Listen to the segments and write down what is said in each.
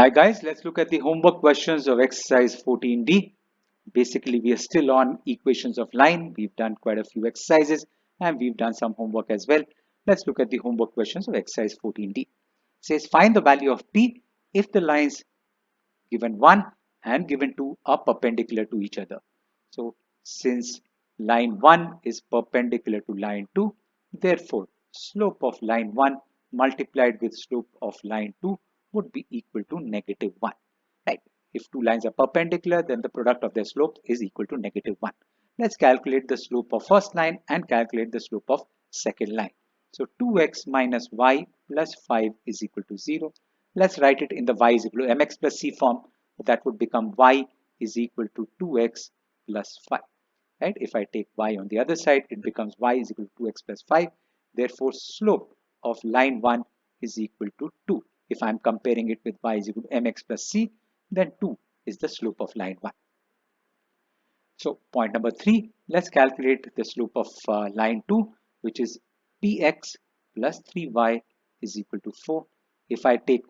Hi guys, let's look at the homework questions of exercise 14D. Basically, we are still on equations of line. We've done quite a few exercises and we've done some homework as well. Let's look at the homework questions of exercise 14D. It says find the value of P if the lines given 1 and given 2 are perpendicular to each other. So since line 1 is perpendicular to line 2, therefore slope of line 1 multiplied with slope of line 2 would be equal to negative 1. Right? If two lines are perpendicular, then the product of their slope is equal to negative 1. Let's calculate the slope of first line and calculate the slope of second line. So 2x minus y plus 5 is equal to 0. Let's write it in the y is equal to mx plus c form. That would become y is equal to 2x plus 5. Right? If I take y on the other side, it becomes y is equal to 2x plus 5. Therefore, slope of line 1 is equal to 2. If I'm comparing it with y is equal to mx plus c, then 2 is the slope of line 1. So point number 3, let's calculate the slope of line 2, which is px plus 3y is equal to 4. If I take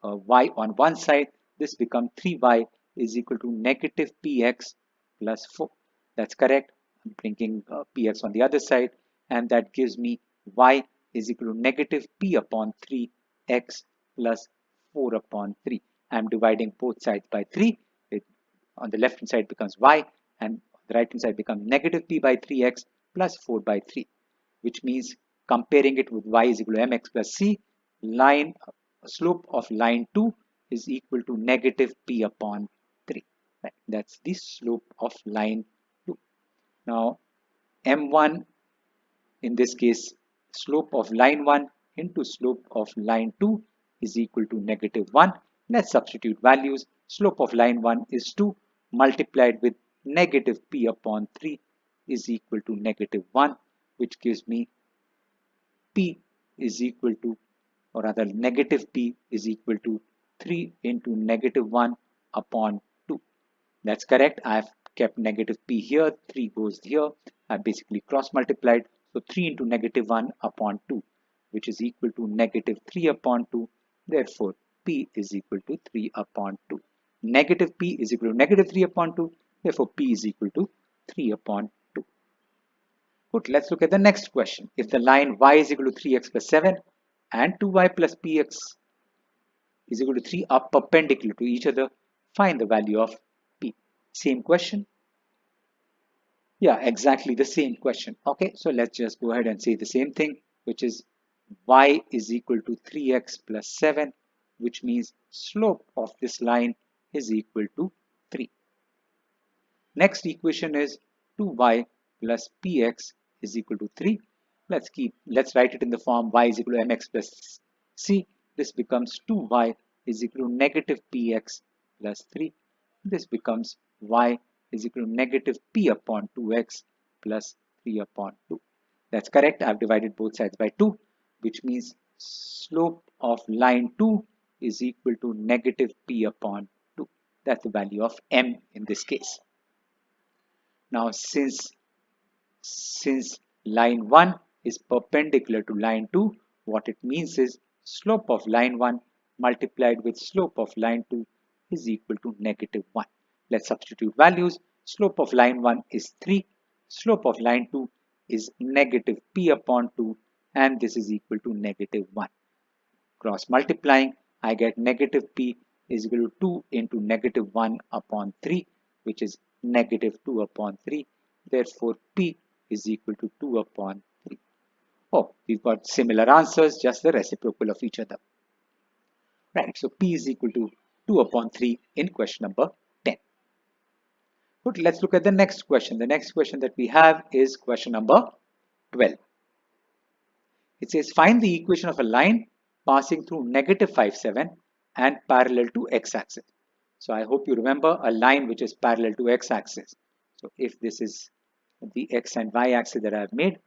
y on one side, this becomes 3y is equal to negative px plus 4. That's correct. I'm bringing px on the other side, and that gives me y is equal to negative p upon 3x plus 4 upon 3. I'm dividing both sides by 3. On the left hand side becomes y, and the right hand side becomes negative p by 3x plus 4 by 3, which means comparing it with y is equal to mx plus c, slope of line 2 is equal to negative p upon 3. Right? That's the slope of line 2. Now m1, in this case, slope of line 1 into slope of line 2 is equal to negative 1. Let's substitute values. Slope of line 1 is 2 multiplied with negative p upon 3 is equal to negative 1, which gives me p is equal to, or rather negative p is equal to 3 into negative 1 upon 2. That's correct. I've kept negative p here, 3 goes here. I basically cross multiplied. So 3 into negative 1 upon 2, which is equal to negative 3 upon 2. Therefore, p is equal to 3 upon 2. Negative p is equal to negative 3 upon 2. Therefore, p is equal to 3 upon 2. Good. Let's look at the next question. If the line y is equal to 3x plus 7 and 2y plus px is equal to 3 are perpendicular to each other, find the value of p. Same question. Yeah, exactly the same question. Okay, so let's just go ahead and say the same thing, which is y is equal to 3x plus 7, which means slope of this line is equal to 3. Next equation is 2y plus px is equal to 3. Let's write it in the form y is equal to mx plus c. This becomes 2y is equal to negative px plus 3. This becomes y is equal to negative p upon 2x plus 3 upon 2. That's correct. I've divided both sides by 2, which means slope of line 2 is equal to negative p upon 2. That's the value of m in this case. Now, since line 1 is perpendicular to line 2, what it means is slope of line 1 multiplied with slope of line 2 is equal to negative 1. Let's substitute values. Slope of line 1 is 3. Slope of line 2 is negative p upon 2, and this is equal to negative 1. Cross multiplying, I get negative p is equal to 2 into negative 1 upon 3, which is negative 2 upon 3. Therefore, p is equal to 2 upon 3. Oh, we've got similar answers, just the reciprocal of each other. Right, so p is equal to 2 upon 3 in question number 10. Good, let's look at the next question. The next question that we have is question number 12. It says find the equation of a line passing through negative 5, 7 and parallel to x-axis. So I hope you remember a line which is parallel to x-axis. So if this is the x and y axis that I have made,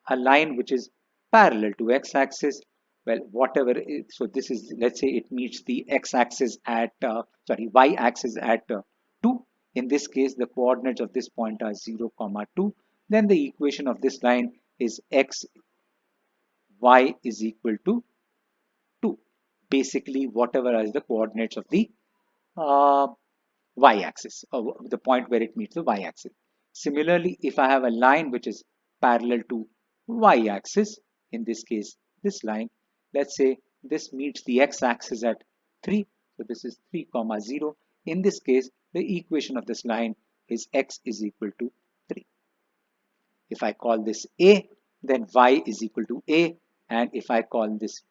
a line which is parallel to x-axis, well, whatever so this is, let's say it meets the x-axis at y-axis at 2. In this case, the coordinates of this point are 0, 2. Then the equation of this line is y is equal to 2. basically whatever is the coordinates of the uh, y-axis, or the point where it meets the y-axis. Similarly, if I have a line which is parallel to y-axis, in this case, this line, let's say this meets the x-axis at 3. So this is 3, 0. In this case, the equation of this line is x is equal to 3. If I call this A, then y is equal to A. And if I call this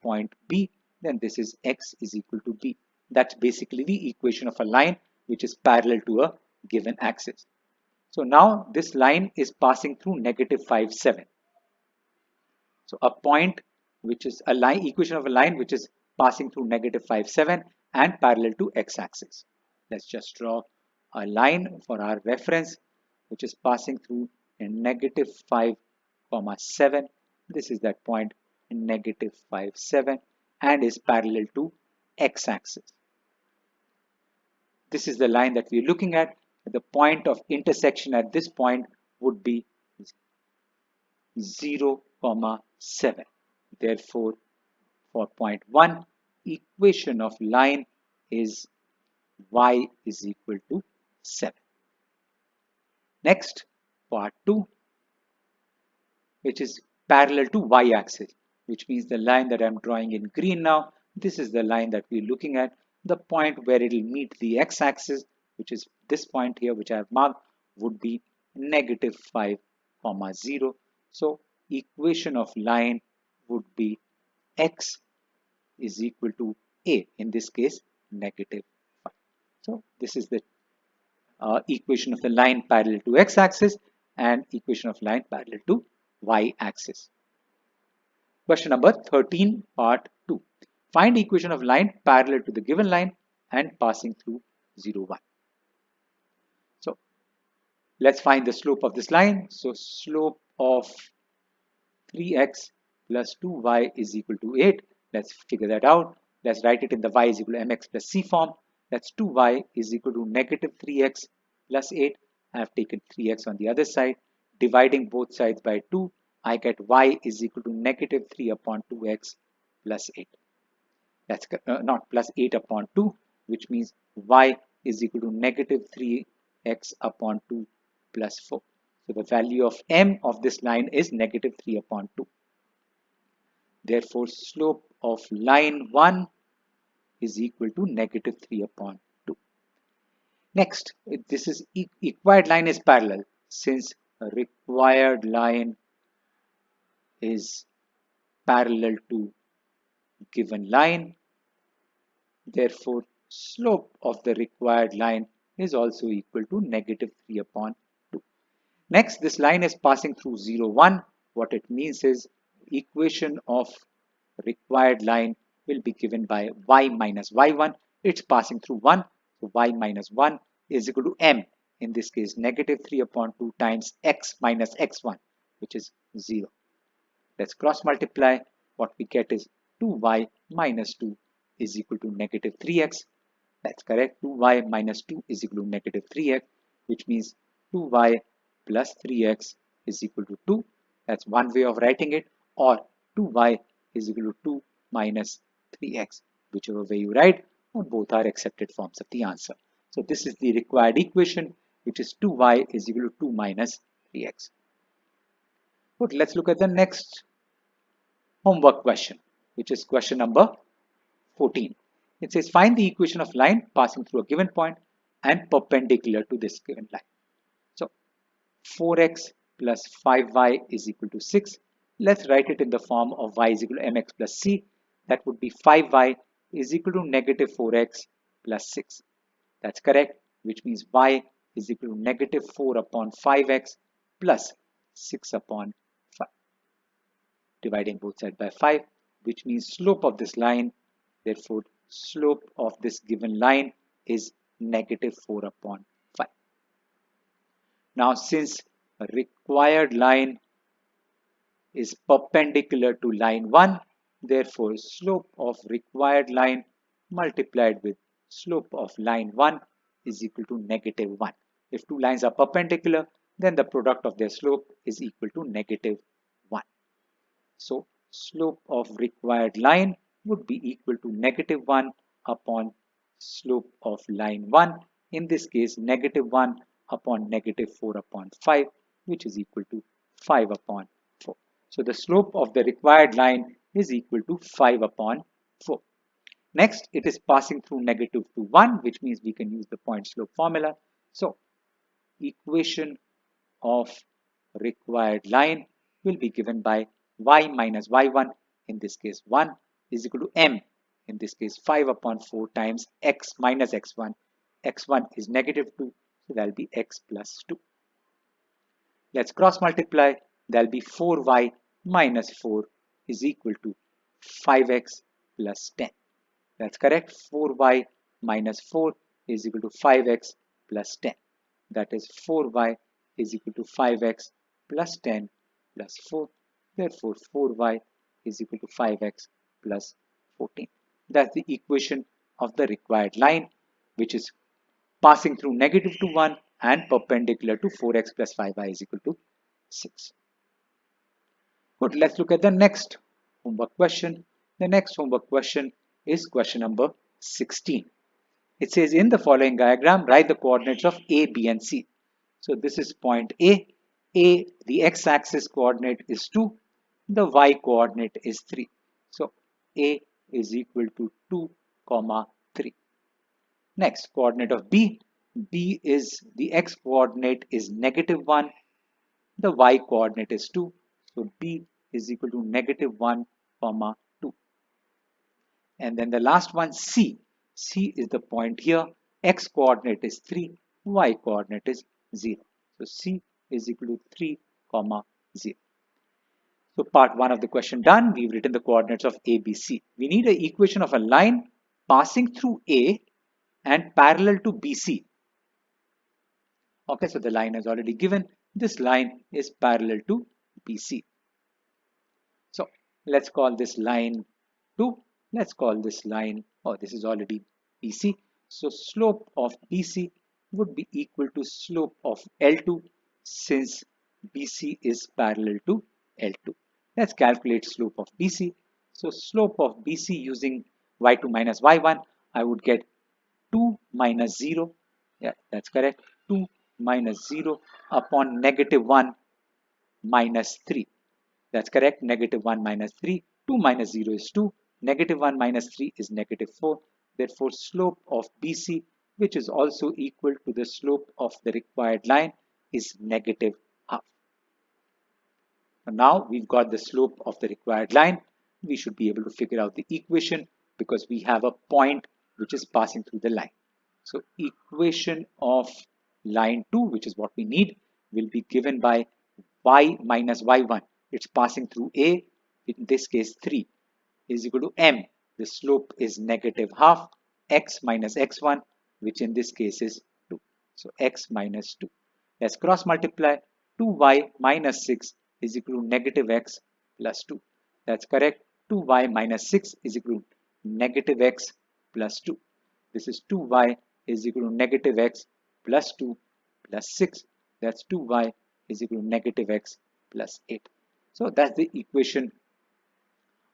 point B, then this is x is equal to B. That's basically the equation of a line which is parallel to a given axis. So now this line is passing through negative 5, 7. So a point which is a line, equation of a line which is passing through negative 5, 7 and parallel to x-axis. Let's just draw a line for our reference which is passing through in negative 5, 7. This is that point in negative 5, 7 and is parallel to x-axis. This is the line that we're looking at. The point of intersection at this point would be 0, 7. Therefore, for point 1, equation of line is y is equal to 7. Next, part 2, which is parallel to y-axis, which means the line that I'm drawing in green now, this is the line that we're looking at. The point where it will meet the x-axis, which is this point here, which I have marked, would be negative 5, 0. So equation of line would be x is equal to a, in this case negative 5. So this is the equation of the line parallel to x-axis and equation of line parallel to y-axis. Question number 13, part 2. Find equation of line parallel to the given line and passing through 0, 1. So let's find the slope of this line. So slope of 3x plus 2y is equal to 8. Let's figure that out. Let's write it in the y is equal to mx plus c form. That's 2y is equal to negative 3x plus 8. I have taken 3x on the other side. Dividing both sides by 2, I get y is equal to negative 3 upon 2x plus 8. That's not plus 8 upon 2, which means y is equal to negative 3x upon 2 plus 4. So the value of m of this line is negative 3 upon 2. Therefore, slope of line 1 is equal to negative 3 upon 2. Next, this is required line is parallel. Since a required line is parallel to given line, therefore slope of the required line is also equal to negative 3 upon 2. Next, this line is passing through 0, 1. What it means is equation of required line will be given by y minus y1. It's passing through 1. So y minus 1 is equal to m. In this case, negative 3 upon 2 times x minus x1, which is 0. Let's cross multiply. What we get is 2y minus 2 is equal to negative 3x. That's correct. 2y minus 2 is equal to negative 3x, which means 2y plus 3x is equal to 2. That's one way of writing it. Or 2y is equal to 2 minus 3x. Whichever way you write, both are accepted forms of the answer. So this is the required equation, which is 2y is equal to 2 minus 3x. Good. Let's look at the next homework question, which is question number 14. It says find the equation of line passing through a given point and perpendicular to this given line. So 4x plus 5y is equal to 6. Let's write it in the form of y is equal to mx plus c. That would be 5y is equal to negative 4x plus 6. That's correct, which means y is equal to negative 4 upon 5x plus 6 upon 5. Dividing both sides by 5, which means slope of this line, therefore slope of this given line is negative 4 upon 5. Now since a required line is perpendicular to line 1, therefore slope of required line multiplied with slope of line 1 is equal to negative 1. If two lines are perpendicular, then the product of their slope is equal to negative 1. So slope of required line would be equal to -1 upon slope of line 1. In this case, -1 upon -4 upon 5, which is equal to 5 upon 4. So the slope of the required line is equal to 5 upon 4. Next, it is passing through negative to 1, which means we can use the point slope formula. So equation of required line will be given by y minus y1, in this case 1, is equal to m, in this case 5 upon 4 times x minus x1. x1 is -2, so that will be x plus 2. Let's cross multiply. That will be 4y minus 4 is equal to 5x plus 10. That's correct. 4y minus 4 is equal to 5x plus 10. That is 4y is equal to 5x plus 10 plus 4. Therefore, 4y is equal to 5x plus 14. That's the equation of the required line, which is passing through negative to 1 and perpendicular to 4x plus 5y is equal to 6. Good, let's look at the next homework question. The next homework question is question number 16. It says in the following diagram, write the coordinates of A, B and C. So this is point A. A, the x-axis coordinate is 2. The y coordinate is 3. So A is equal to 2, 3. Next, coordinate of B. B is the x coordinate is -1. The y coordinate is 2. So B is equal to -1, 2. And then the last one, C. C is the point here. X coordinate is 3. Y coordinate is 0. So C is equal to 3, 0. So part 1 of the question done. We've written the coordinates of A, B, C. We need an equation of a line passing through A and parallel to BC. Okay, so the line is already given. This line is parallel to BC. So let's call this line 2. Let's call this line, oh, this is already BC. So slope of BC would be equal to slope of L2 since BC is parallel to L2. Let's calculate slope of BC. So slope of BC using y2 minus y1, I would get 2 minus 0. Yeah, that's correct. 2 minus 0 upon -1 minus 3. That's correct. -1 minus 3. 2 minus 0 is 2. -1 minus 3 is -4. Therefore, slope of BC, which is also equal to the slope of the required line, is -half. Now we've got the slope of the required line. We should be able to figure out the equation because we have a point which is passing through the line. So equation of line 2, which is what we need, will be given by y minus y1. It's passing through A, in this case 3, is equal to m. The slope is -half, x minus x1, which in this case is 2. So x minus 2. Let's cross multiply. 2y minus 6 is equal to -x plus 2. That's correct. 2y minus 6 is equal to -x plus 2. This is 2y is equal to -x plus 2 plus 6. That's 2y is equal to -x plus 8. So that's the equation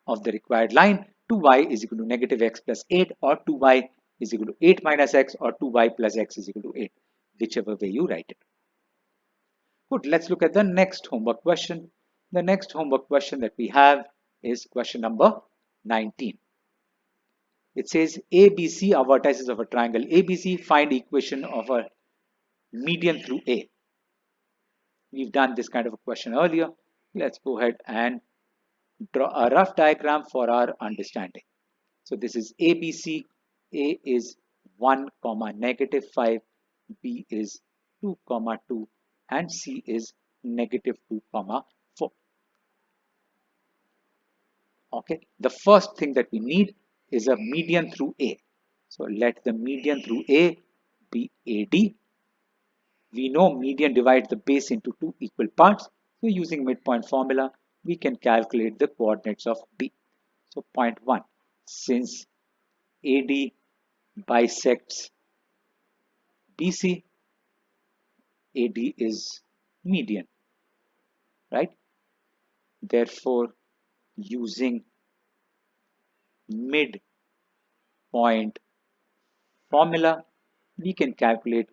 of the required line. 2y is equal to -x plus 8, or 2y is equal to 8 minus x, or 2y plus x is equal to 8, whichever way you write it. Good, let's look at the next homework question. The next homework question that we have is question number 19. It says ABC are vertices of a triangle ABC. Find equation of a median through A. We've done this kind of a question earlier. Let's go ahead and draw a rough diagram for our understanding. So this is ABC. A is 1, -5. B is 2, 2. And C is -2, 4. Okay. The first thing that we need is a median through A. So let the median through A be AD. We know median divides the base into two equal parts. So using midpoint formula, we can calculate the coordinates of B. So point 1, since AD bisects BC, AD is median, right? Therefore, using midpoint formula, we can calculate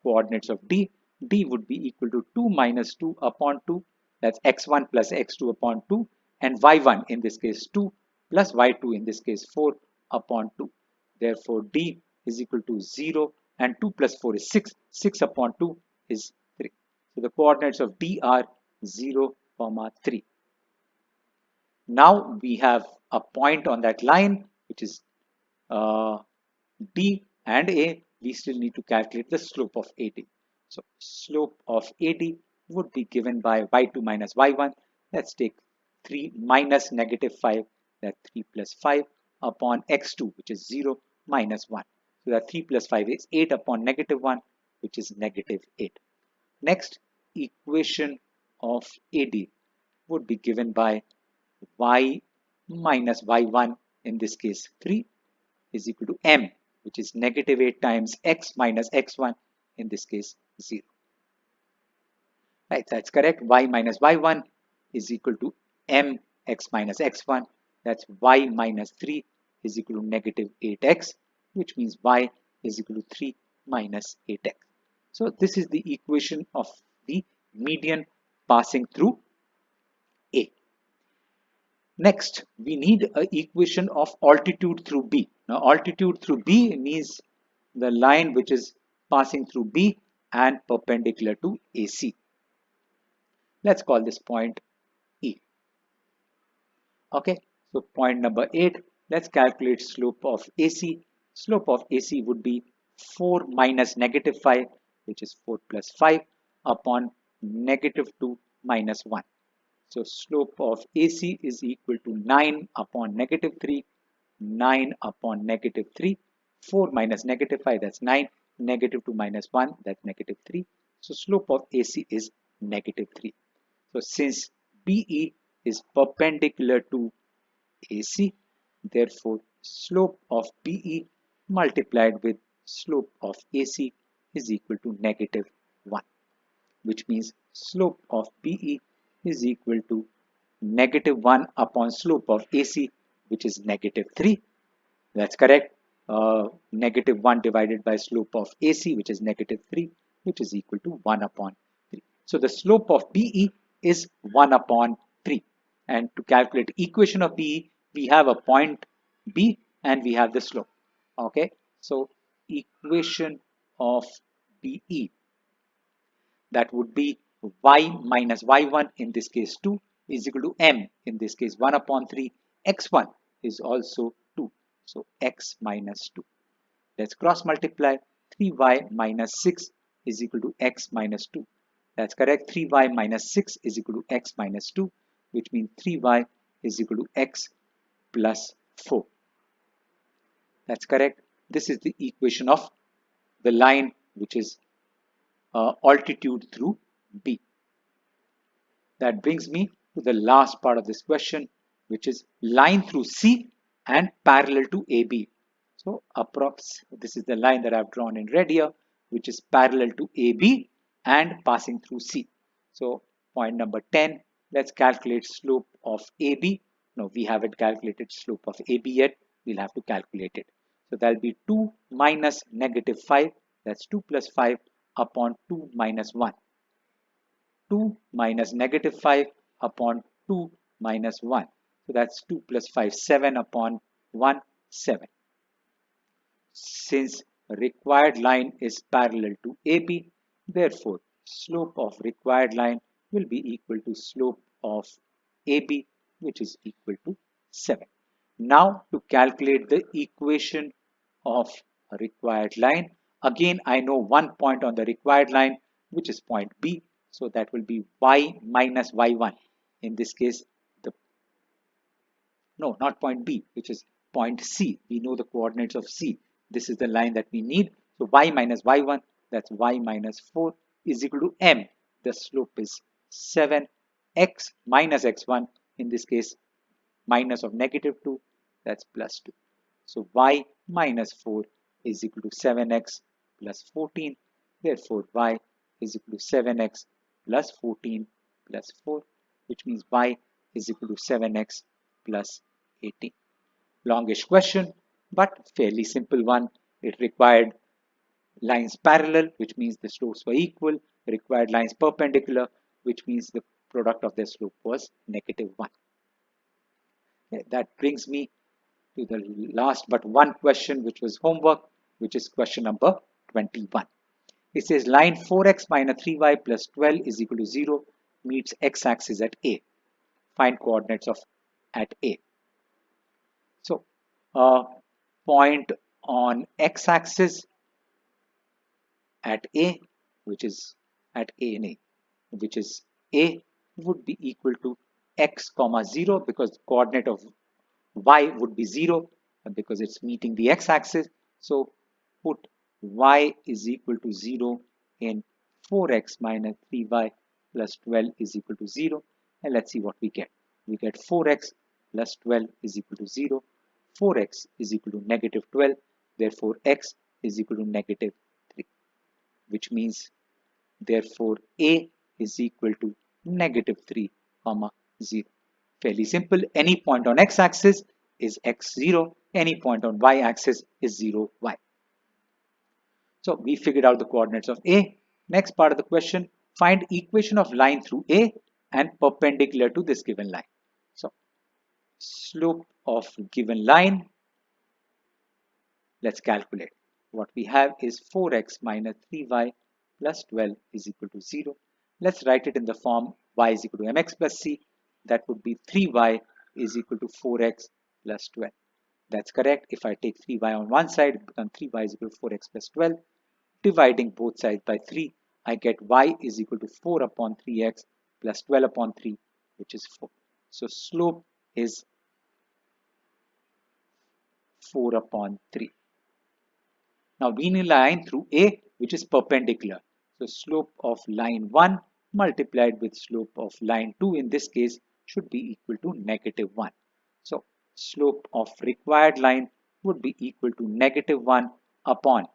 coordinates of D. D would be equal to 2 minus 2 upon 2. That's x1 plus x2 upon 2. And y1 in this case 2 plus y2 in this case 4 upon 2. Therefore, D is equal to 0 and 2 plus 4 is 6. 6 upon 2 is 3. So the coordinates of D are 0, 3. Now we have a point on that line which is uh, D and A. We still need to calculate the slope of AD. So slope of AD would be given by y2 minus y1. Let's take 3 minus negative 5. That's 3 plus 5 upon x2, which is 0 minus 1. So that 3 plus 5 is 8 upon negative 1, which is negative 8. Next, equation of AD would be given by y minus y1, in this case 3, is equal to m, which is negative 8 times x minus x1, in this case 0. Right, that's correct. Y minus y1 is equal to m x minus x1. That's y minus 3 is equal to negative 8x, which means y is equal to 3 minus 8x. So this is the equation of the median passing through A. Next, we need an equation of altitude through B. Now, altitude through B means the line which is passing through B and perpendicular to AC. Let's call this point E. Okay, so point number 8, let's calculate slope of AC. Slope of AC would be 4 minus negative 5, which is 4 plus 5 upon negative 2 minus 1. So slope of AC is equal to 9 upon negative 3, 9 upon negative 3, 4 minus negative 5, that's 9, negative 2 minus 1, that's negative 3. So slope of AC is negative 3. So since BE is perpendicular to AC, therefore slope of BE multiplied with slope of AC is equal to negative 1, which means slope of BE is equal to negative 1 upon slope of AC, which is negative 3. That's correct. Negative 1 divided by slope of AC, which is negative 3, which is equal to 1 upon 3. So the slope of BE is 1 upon 3. And to calculate equation of BE, we have a point B and we have the slope. Okay. So equation of BE, that would be y minus y1, in this case 2, is equal to m, in this case 1 upon 3. X1 is also 2. So x minus 2. Let's cross multiply. 3y minus 6 is equal to x minus 2. That's correct. 3y minus 6 is equal to x minus 2, which means 3y is equal to x plus 4. That's correct. This is the equation of the line which is altitude through B. That brings me to the last part of this question, which is line through C and parallel to AB. So this is the line that I've drawn in red here, which is parallel to AB and passing through C. So point number 10, let's calculate slope of AB. No, we haven't calculated slope of AB yet. We'll have to calculate it. So that'll be 2 minus negative 5. That's 2 plus 5 upon 2 minus 1. 2 minus negative 5 upon 2 minus 1. So that's 2 plus 5, 7 upon 1, 7. Since required line is parallel to AB, therefore slope of required line will be equal to slope of AB, which is equal to 7. Now to calculate the equation of a required line, again I know one point on the required line, which is point B. So that will be y minus y1. In this case, not point B, which is point C. We know the coordinates of C. This is the line that we need. So y minus y1, that's y minus 4, is equal to m. The slope is 7. X minus x1, in this case minus of negative 2, that's plus 2. So y minus 4 is equal to 7x plus 14. Therefore, y is equal to 7x plus 14 plus 4, which means y is equal to 7x plus 18. Longish question, but fairly simple one. It required lines parallel, which means the slopes were equal, required lines perpendicular, which means the product of their slope was -1. Okay, that brings me to the last but one question, which was homework, which is question number 21. It says line 4x minus 3y plus 12 is equal to 0 meets x-axis at A. Find coordinates of at A. So, point on x-axis at A, which is at A and A, which is A would be equal to x comma 0 because the coordinate of y would be 0 because it's meeting the x-axis. So put y is equal to 0 in 4x minus 3y plus 12 is equal to 0, and let's see what we get. We get 4x plus 12 is equal to 0. 4x is equal to negative 12. Therefore, x is equal to negative 3, which means therefore a is equal to negative 3 comma 0. Fairly simple. Any point on x-axis is x0. Any point on y-axis is 0, y. So we figured out the coordinates of A. Next part of the question, find equation of line through A and perpendicular to this given line. So slope of given line, let's calculate. What we have is 4x minus 3y plus 12 is equal to 0. Let's write it in the form y is equal to mx plus c. That would be 3y is equal to 4x plus 12. That's correct. If I take 3y on one side, it becomes 3y is equal to 4x plus 12. Dividing both sides by 3, I get y is equal to 4 upon 3x plus 12 upon 3, which is 4. So slope is 4 upon 3. Now we need a line through A which is perpendicular. So slope of line 1 multiplied with slope of line 2 in this case should be equal to negative 1. So slope of required line would be equal to negative 1 upon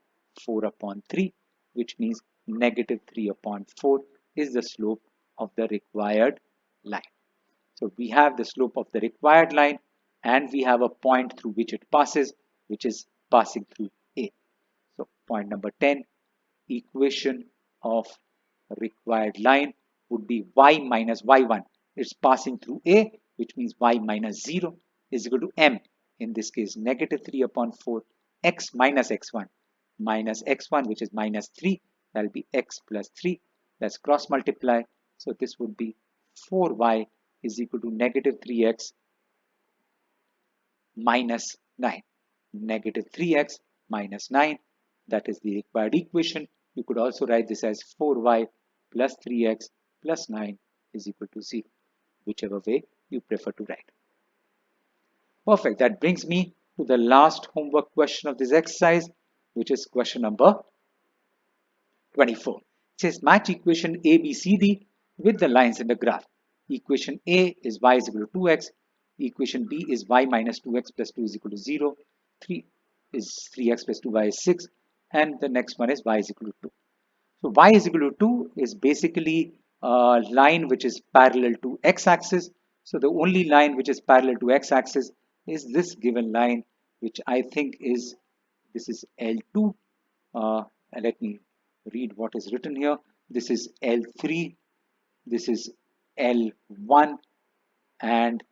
4 upon 3, which means negative 3 upon 4 is the slope of the required line. So we have the slope of the required line and we have a point through which it passes, which is passing through A. So point number 10, equation of required line would be y minus y1. It's passing through A, which means y minus 0 is equal to m. In this case, negative 3 upon 4, x minus x1 minus x1, which is minus 3. That will be x plus 3. Let's cross multiply. So this would be 4y is equal to negative 3x minus 9. Negative 3x minus 9. That is the required equation. You could also write this as 4y plus 3x plus 9 is equal to 0, whichever way you prefer to write. Perfect. That brings me to the last homework question of this exercise, which is question number 24. It says match equation ABCD with the lines in the graph. Equation A is y is equal to 2x. Equation B is y minus 2x plus 2 is equal to 0. 3 is 3x plus 2y is 6. And the next one is y is equal to 2. So y is equal to 2 is basically a line which is parallel to x-axis. So the only line which is parallel to x-axis is this given line, which I think is, this is L2. And let me read what is written here. This is L3, this is L1, and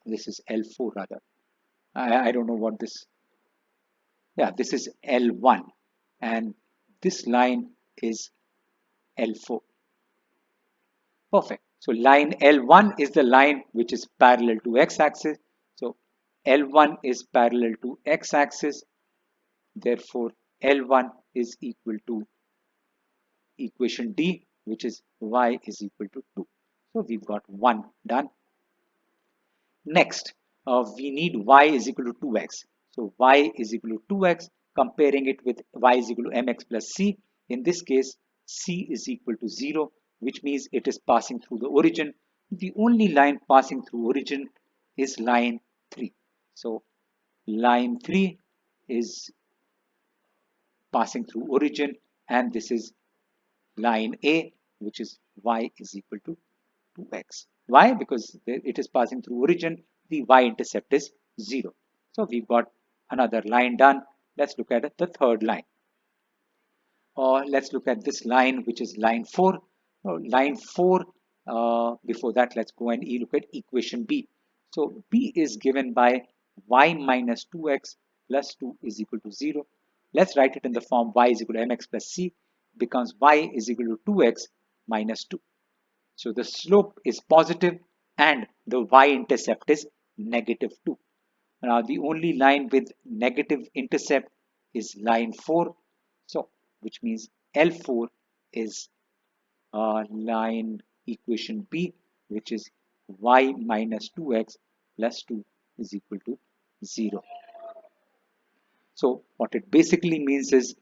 this is L4 rather. I don't know what this, yeah, this is L1 and this line is L4. Perfect. So line L1 is the line which is parallel to x-axis. So L1 is parallel to x-axis. Therefore, L1 is equal to equation D, which is y is equal to 2. So we've got 1 done. Next, we need y is equal to 2x. So y is equal to 2x, comparing it with y is equal to mx plus c. In this case, c is equal to 0, which means it is passing through the origin. The only line passing through origin is line 3. So line 3 is passing through origin, and this is line A, which is y is equal to 2x. Why? Because it is passing through origin. the y-intercept is 0. So we've got another line done. Let's look at the third line. Or let's look at this line, which is line 4. Line 4, before that, let's go and look at equation B. So B is given by y minus 2x plus 2 is equal to 0. Let's write it in the form y is equal to mx plus c, becomes y is equal to 2x minus 2. So the slope is positive and the y-intercept is negative 2. Now the only line with negative intercept is line 4. So which means L4 is line equation B, which is y minus 2x plus 2 is equal to 0. So what it basically means is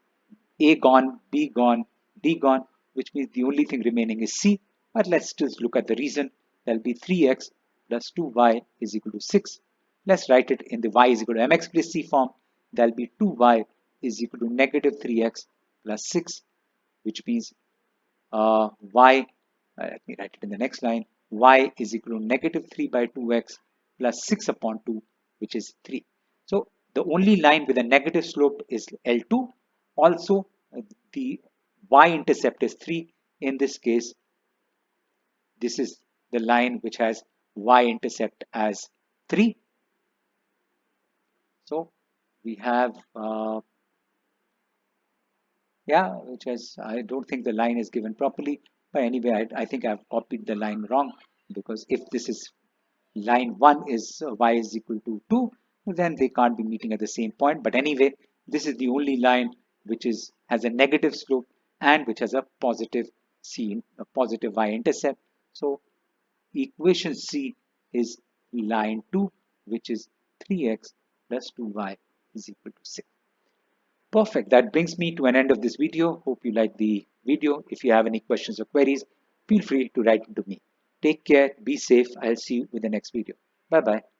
A gone, B gone, D gone, which means the only thing remaining is C. But let's just look at the reason. There'll be 3x plus 2y is equal to 6. Let's write it in the y is equal to mx plus c form. There'll be 2y is equal to negative 3x plus 6, which means y, let me write it in the next line, y is equal to negative 3 by 2x plus 6 upon 2, which is 3. So the only line with a negative slope is L2. Also, the y-intercept is 3. In this case, this is the line which has y-intercept as 3. So we have yeah, which has, I don't think the line is given properly, but anyway, I think I've copied the line wrong, because if this is line 1 is y is equal to 2, then they can't be meeting at the same point. But anyway, this is the only line which is has a negative slope and which has a positive a positive y-intercept. So equation C is line 2, which is 3x plus 2y is equal to 6. Perfect. That brings me to an end of this video. Hope you liked the video. If you have any questions or queries, feel free to write it to me. Take care. Be safe. I'll see you with the next video. Bye bye.